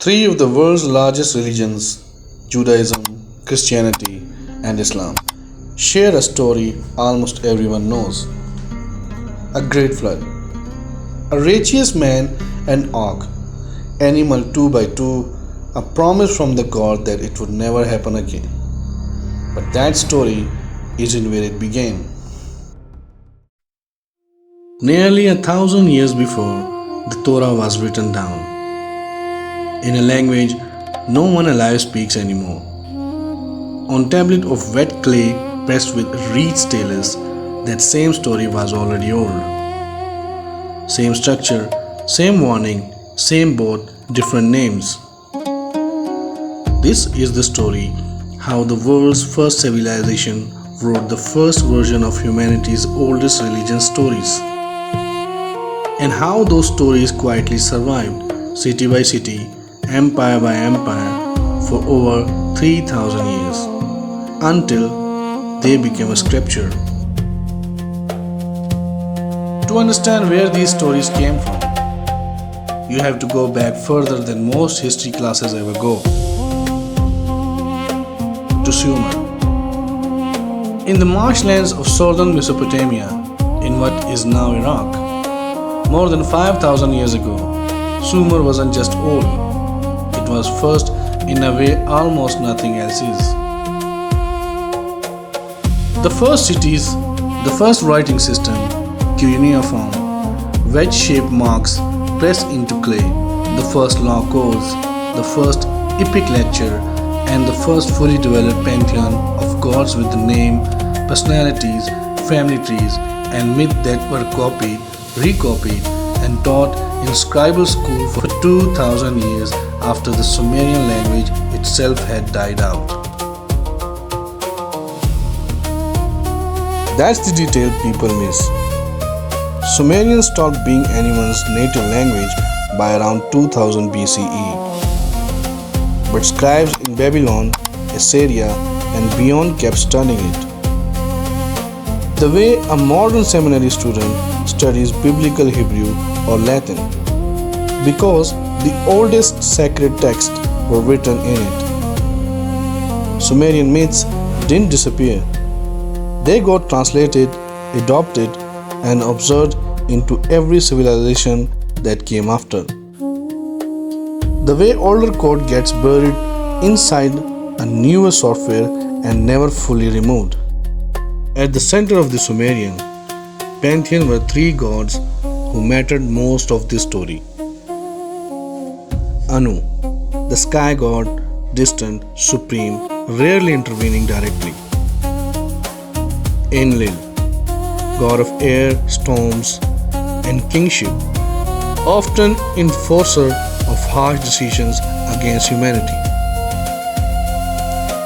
Three of the world's largest religions, Judaism, Christianity, and Islam, share a story almost everyone knows: a great flood. A righteous man and ark, animal two by two, a promise from the God that it would never happen again. But that story isn't where it began. Nearly 1,000 years before, the Torah was written down in a language no one alive speaks anymore. On tablet of wet clay pressed with reed stylus, that same story was already old. Same structure, same warning, same boat, different names. This is the story how the world's first civilization wrote the first version of humanity's oldest religion stories, and how those stories quietly survived city by city, empire by empire for over 3,000 years until they became a scripture. To understand where these stories came from, you have to go back further than most history classes ever go, to Sumer. In the marshlands of southern Mesopotamia, in what is now Iraq, more than 5,000 years ago, Sumer wasn't just old, it was first in a way almost nothing else is. The first cities, the first writing system, cuneiform, wedge-shaped marks pressed into clay, the first law codes, the first epic lecture, and the first fully developed pantheon of gods with the name, personalities, family trees, and myth that were copied, recopied, and taught in scribal school for 2,000 years after the Sumerian language itself had died out. That's the detail people miss. Sumerians stopped being anyone's native language by around 2000 BCE. But scribes in Babylon, Assyria, and beyond kept studying it. The way a modern seminary student studies biblical Hebrew or Latin, because the oldest sacred texts were written in it. Sumerian myths didn't disappear. They got translated, adopted, and absorbed into every civilization that came after. The way older code gets buried inside a newer software and never fully removed. At the center of the Sumerian pantheon were three gods who mattered most of this story. Anu, the sky god, distant, supreme, rarely intervening directly. Enlil, god of air, storms, and kingship, often enforcer of harsh decisions against humanity.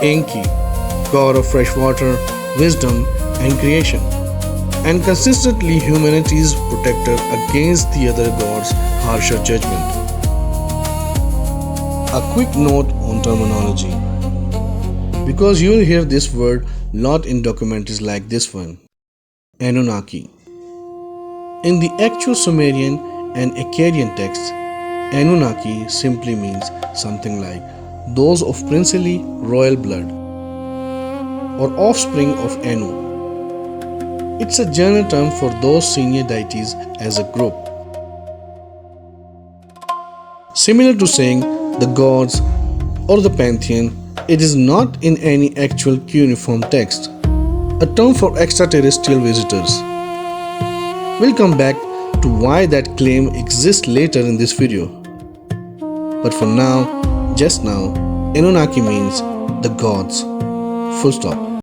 Enki, god of fresh water, wisdom, and creation, and consistently humanity's protector against the other gods' harsher judgment. A quick note on terminology, because you'll hear this word lot in documentaries like this one: Anunnaki. In the actual Sumerian and Akkadian texts, Anunnaki simply means something like those of princely royal blood or offspring of Anu. It's a general term for those senior deities as a group. Similar to saying the gods or the pantheon, it is not in any actual cuneiform text, a term for extraterrestrial visitors. We'll come back to why that claim exists later in this video. But for now, just now, Anunnaki means the gods. Full stop.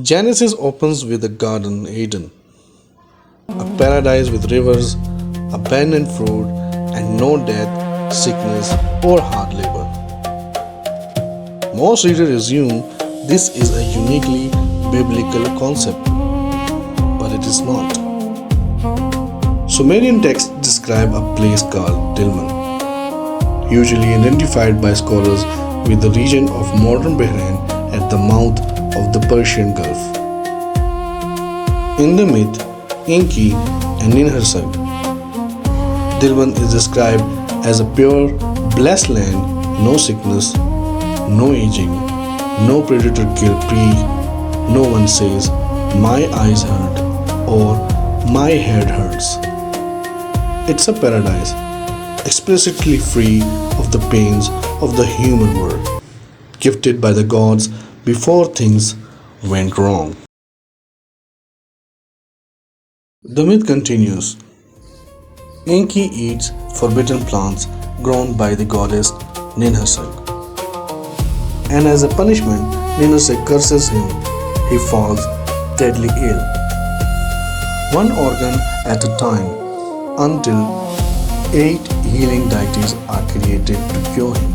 Genesis opens with the Garden Eden, a paradise with rivers, abundant fruit, and no death, sickness, or hard labor. Most readers assume this is a uniquely biblical concept, but it is not. Sumerian texts describe a place called Dilmun, usually identified by scholars with the region of modern Bahrain at the mouth of the Persian Gulf. In the myth, Enki and Ninhursag, Dilmun is described as a pure, Blessed land, no sickness, no aging, no predator kill no one says, my eyes hurt or my head hurts. It's a paradise, explicitly free of the pains of the human world, gifted by the gods before things went wrong. The myth continues. Enki eats forbidden plants grown by the goddess Ninhursag. And as a punishment, Ninhursag curses him. He falls deadly ill. One organ at a time, until 8 healing deities are created to cure him.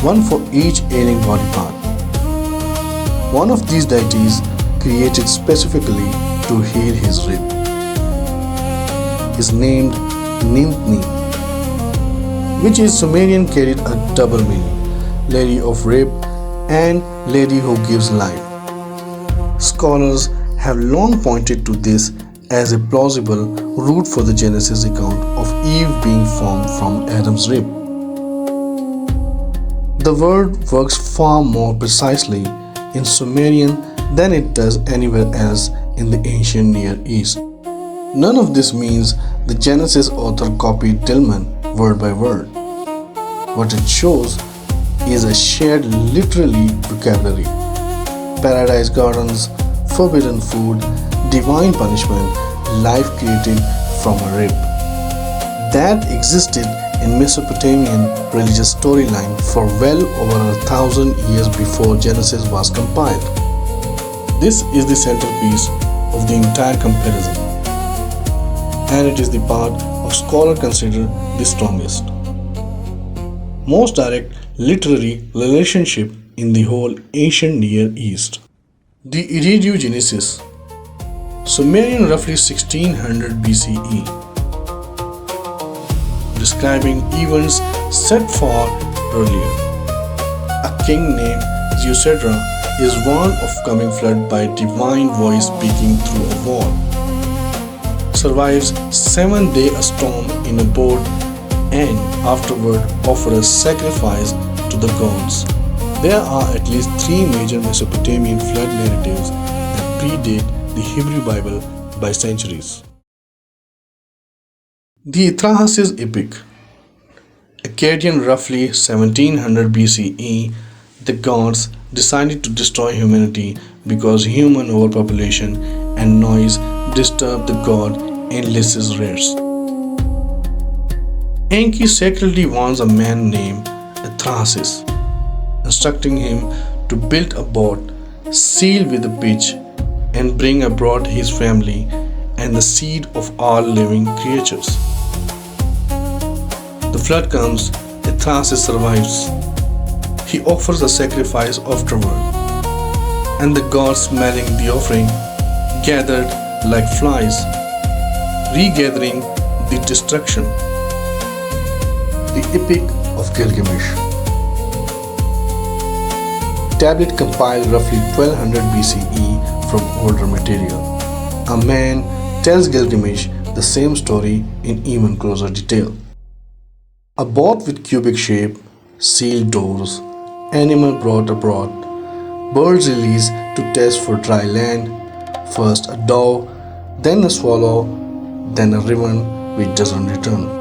One for each ailing body part. One of these deities created specifically to heal his rib is named Nintni, which is Sumerian carried a double meaning, lady of rib and lady who gives life. Scholars have long pointed to this as a plausible route for the Genesis account of Eve being formed from Adam's rib. The word works far more precisely in Sumerian than it does anywhere else in the ancient Near East. None of this means the Genesis author copied Dilmun word by word. What it shows is a shared literary vocabulary. Paradise gardens, forbidden food, divine punishment, life created from a rib. That existed in Mesopotamian religious storyline for well over 1,000 years before Genesis was compiled. This is the centerpiece of the entire comparison, and it is the part of scholars consider the strongest, most direct literary relationship in the whole ancient Near East. The Eridu Genesis, Sumerian roughly 1600 BCE, describing events set far earlier. A king named Zeusdra is warned of coming flood by a divine voice speaking through a wall. Survives 7 days a storm in a boat and afterward offers a sacrifice to the gods. There are at least 3 major Mesopotamian flood narratives that predate the Hebrew Bible by centuries. The Atrahasis Epic, Akkadian roughly 1700 BCE, the gods decided to destroy humanity because human overpopulation and noise disturbed the god Enlil's rest. Enki secretly warns a man named Atrahasis, instructing him to build a boat sealed with a pitch and bring abroad his family and the seed of all living creatures. The flood comes, Atrahasis survives. He offers a sacrifice afterward, and the gods smelling the offering gathered like flies, regathering the destruction. The Epic of Gilgamesh, tablet compiled roughly 1200 BCE from older material. A man tells Gilgamesh the same story in even closer detail. A boat with cubic shape, sealed doors, animal brought abroad, birds released to test for dry land, first a dove, then a swallow, then a raven which doesn't return.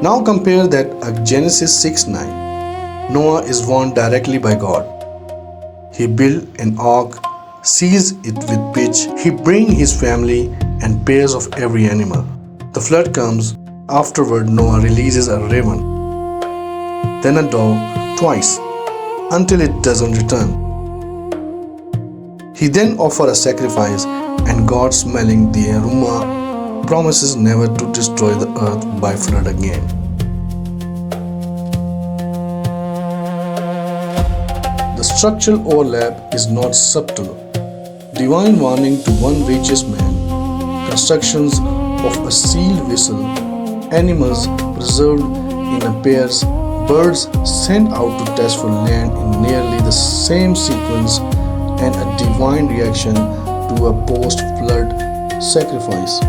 Now compare that at Genesis 6:9. Noah is warned directly by God. He built an ark, seals it with pitch, he brings his family and pairs of every animal. The flood comes, afterward Noah releases a raven, then a dove twice, until it doesn't return. He then offers a sacrifice, and God, smelling the aroma, promises never to destroy the earth by flood again. The structural overlap is not subtle. Divine warning to one righteous man, constructions of a sealed vessel, animals preserved in a pairs, birds sent out to test for land in nearly the same sequence, and a divine reaction to a post-flood sacrifice.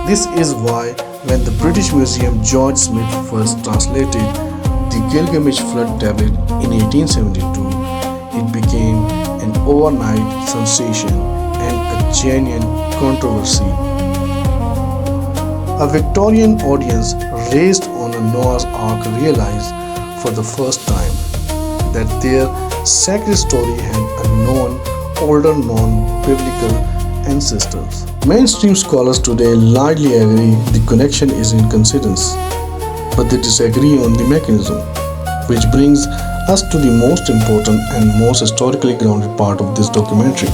This is why When the British Museum George Smith first translated the Gilgamesh flood tablet in 1872, it became an overnight sensation and a genuine controversy. A Victorian audience raised on a Noah's Ark realized for the first time that their sacred story had older non-biblical ancestors. Mainstream scholars today largely agree the connection is in coincidence, but they disagree on the mechanism, which brings us to the most important and most historically grounded part of this documentary.